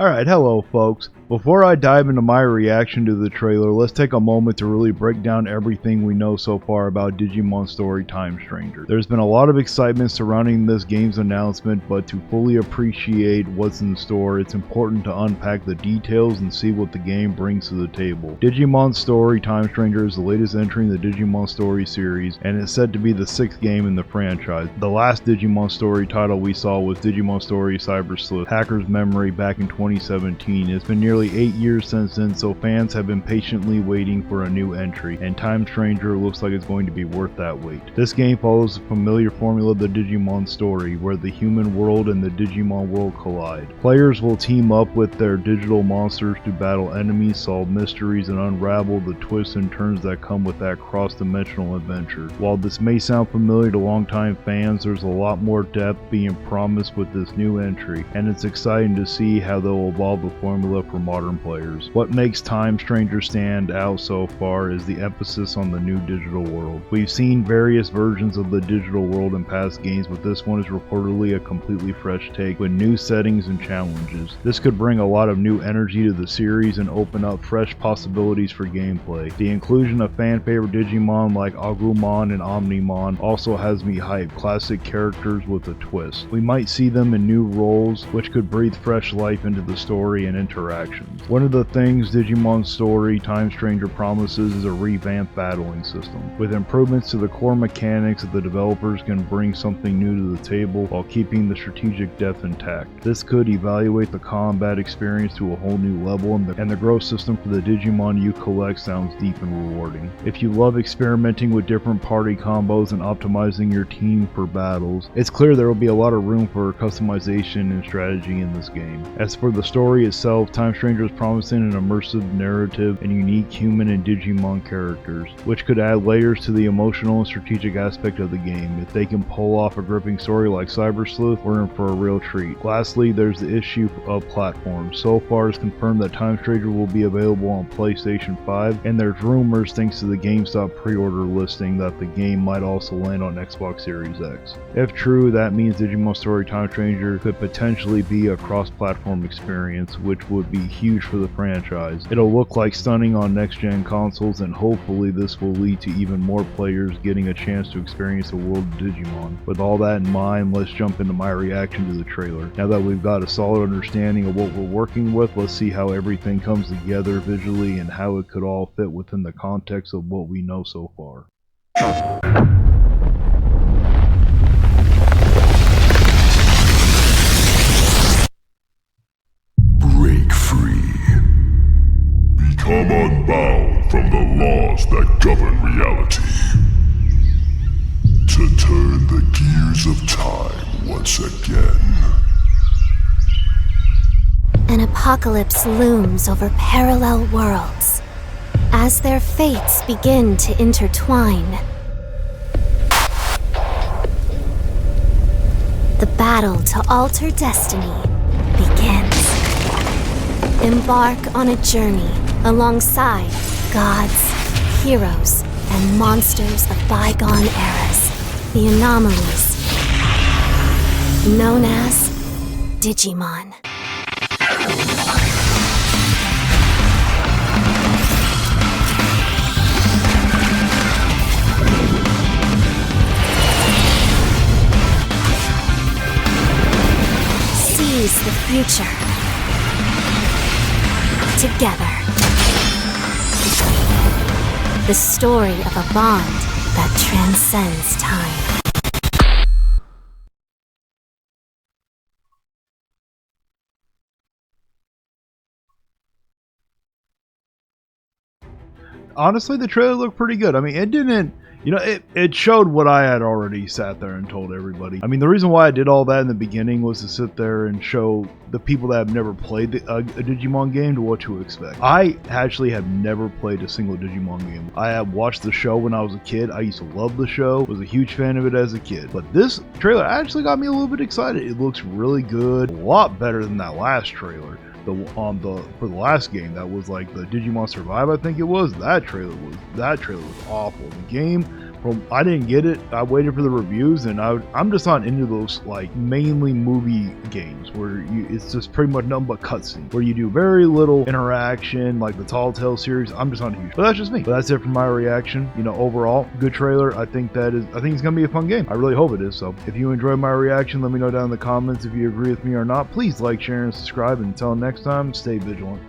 Alright, hello folks. Before I dive into my reaction to the trailer, let's take a moment to really break down everything we know so far about Digimon Story Time Stranger. There's been a lot of excitement surrounding this game's announcement, but to fully appreciate what's in store, it's important to unpack the details and see what the game brings to the table. Digimon Story Time Stranger is the latest entry in the Digimon Story series, and is said to be the 6th game in the franchise. The last Digimon Story title we saw was Digimon Story Cyber Sleuth, Hacker's Memory, back in 2017. It's been nearly 8 years since then, so fans have been patiently waiting for a new entry, and Time Stranger looks like it's going to be worth that wait. This game follows the familiar formula of the Digimon story, where the human world and the Digimon world collide. Players will team up with their digital monsters to battle enemies, solve mysteries, and unravel the twists and turns that come with that cross-dimensional adventure. While this may sound familiar to longtime fans, there's a lot more depth being promised with this new entry, and it's exciting to see how they'll evolve the formula for modern players. What makes Time Stranger stand out so far is the emphasis on the new digital world. We've seen various versions of the digital world in past games, but this one is reportedly a completely fresh take with new settings and challenges. This could bring a lot of new energy to the series and open up fresh possibilities for gameplay. The inclusion of fan favorite Digimon like Agumon and Omnimon also has me hyped, classic characters with a twist. We might see them in new roles, which could breathe fresh life into the story and interactions. One of the things Digimon Story Time Stranger promises is a revamped battling system. With improvements to the core mechanics, the developers can bring something new to the table while keeping the strategic depth intact. This could evaluate the combat experience to a whole new level, and the growth system for the Digimon you collect sounds deep and rewarding. If you love experimenting with different party combos and optimizing your team for battles, it's clear there will be a lot of room for customization and strategy in this game. As for the story itself, Time Stranger is promising an immersive narrative and unique human and Digimon characters, which could add layers to the emotional and strategic aspect of the game. If they can pull off a gripping story like Cyber Sleuth, we're in for a real treat. Lastly, there's the issue of platforms. So far it's confirmed that Time Stranger will be available on PlayStation 5, and there's rumors thanks to the GameStop pre-order listing that the game might also land on Xbox Series X. If true, that means Digimon Story Time Stranger could potentially be a cross-platform experience, which would be huge for the franchise. It'll look like stunning on next-gen consoles, and hopefully this will lead to even more players getting a chance to experience the world of Digimon. With all that in mind, let's jump into my reaction to the trailer. Now that we've got a solid understanding of what we're working with, let's see how everything comes together visually and how it could all fit within the context of what we know so far. Break free. Become unbound from the laws that govern reality. To turn the gears of time once again. An apocalypse looms over parallel worlds as their fates begin to intertwine. The battle to alter destiny begins. Embark on a journey alongside gods, heroes, and monsters of bygone eras. The anomalies known as Digimon. Seize the future together. The story of a bond that transcends time. Honestly, the trailer looked pretty good. I mean, it didn't, it showed what I had already sat there and told everybody. I mean, the reason why I did all that in the beginning was to sit there and show the people that have never played a Digimon game to what to expect. I actually have never played a single Digimon game. I have watched the show when I was a kid. I used to love the show, was a huge fan of it as a kid. But this trailer actually got me a little bit excited. It looks really good, a lot better than that last trailer. For the last game that was like the Digimon Survive, I think it was. That trailer was awful. The game I didn't get it. I waited for the reviews, and I'm just not into those like mainly movie games where it's just pretty much nothing but cutscenes, where you do very little interaction, like the Tall Tale series. I'm just not huge, but that's just me. But that's it for my reaction. You know, overall, good trailer. I think it's gonna be a fun game. I really hope it is. So if you enjoyed my reaction, let me know down in the comments if you agree with me or not. Please like, share, and subscribe. And until next time, stay vigilant.